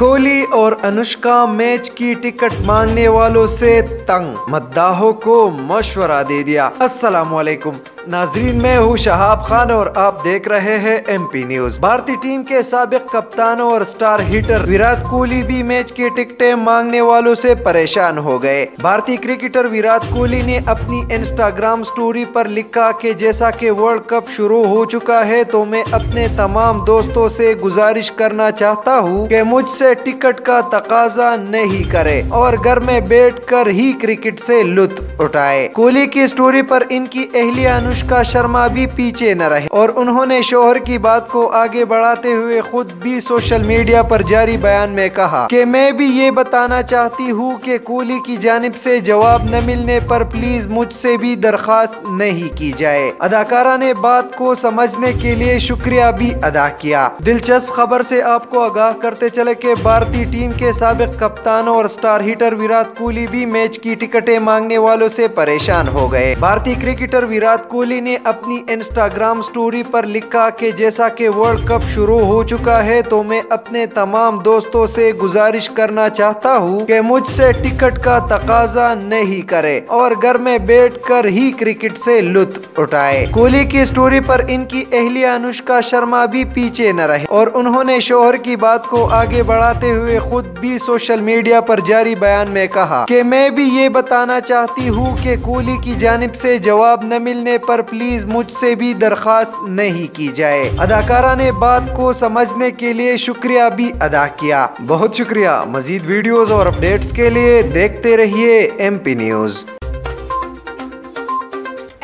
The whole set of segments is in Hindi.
कोहली और अनुष्का मैच की टिकट मांगने वालों से तंग, मद्दाहों को मशवरा दे दिया। अस्सलामुअलैकुम नाजरीन, मैं हूँ शहाब खान और आप देख रहे हैं MP न्यूज। भारतीय टीम के साबिक कप्तान और स्टार हिटर विराट कोहली भी मैच की टिकटें मांगने वालों से परेशान हो गए। भारतीय क्रिकेटर विराट कोहली ने अपनी इंस्टाग्राम स्टोरी पर लिखा कि जैसा कि वर्ल्ड कप शुरू हो चुका है तो मैं अपने तमाम दोस्तों से गुजारिश करना चाहता हूँ कि मुझसे टिकट का तकाजा नहीं करे और घर में बैठकर ही क्रिकेट से लुत्फ उठाए। कोहली की स्टोरी पर इनकी अहलिया अनुष्का शर्मा भी पीछे न रहे और उन्होंने शोहर की बात को आगे बढ़ाते हुए खुद भी सोशल मीडिया पर जारी बयान में कहा कि मैं भी ये बताना चाहती हूँ कि कोहली की जानिब से जवाब न मिलने पर प्लीज मुझसे भी दरखास्त नहीं की जाए। अदाकारा ने बात को समझने के लिए शुक्रिया भी अदा किया। दिलचस्प खबर से आपको आगाह करते चले कि भारतीय टीम के साबिक कप्तान और स्टार हिटर विराट कोहली भी मैच की टिकटें मांगने वालों से परेशान हो गए। भारतीय क्रिकेटर विराट कोहली ने अपनी इंस्टाग्राम स्टोरी पर लिखा कि जैसा कि वर्ल्ड कप शुरू हो चुका है तो मैं अपने तमाम दोस्तों से गुजारिश करना चाहता हूँ कि मुझसे टिकट का तकाजा नहीं करे और घर में बैठकर ही क्रिकेट से लुत्फ उठाए। कोहली की स्टोरी पर इनकी अहलिया अनुष्का शर्मा भी पीछे न रहे और उन्होंने शोहर की बात को आगे बढ़ाते हुए खुद भी सोशल मीडिया पर जारी बयान में कहा कि मैं भी ये बताना चाहती हूँ कि कोहली की जानिब से जवाब न मिलने पर प्लीज मुझसे भी दरखास्त नहीं की जाए। अदाकारा ने बात को समझने के लिए शुक्रिया भी अदा किया। बहुत शुक्रिया। मजीद वीडियोस और अपडेट्स के लिए देखते रहिए MP न्यूज।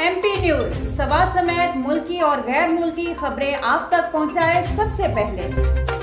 MP न्यूज सवाल समेत मुल्की और गैर मुल्की खबरें आप तक पहुंचाए सबसे पहले।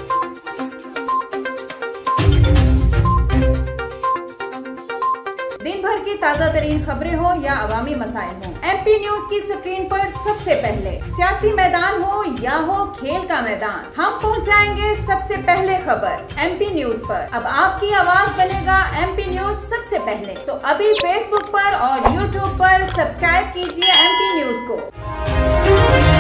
दिन भर की ताज़ा तरीन खबरें हो या अवामी मसाइल हो, MP न्यूज की स्क्रीन पर सबसे पहले। सियासी मैदान हो या हो खेल का मैदान, हम पहुंचाएंगे सबसे पहले खबर MP न्यूज पर। अब आपकी आवाज बनेगा MP न्यूज सबसे पहले। तो अभी Facebook पर और YouTube पर सब्सक्राइब कीजिए MP न्यूज को।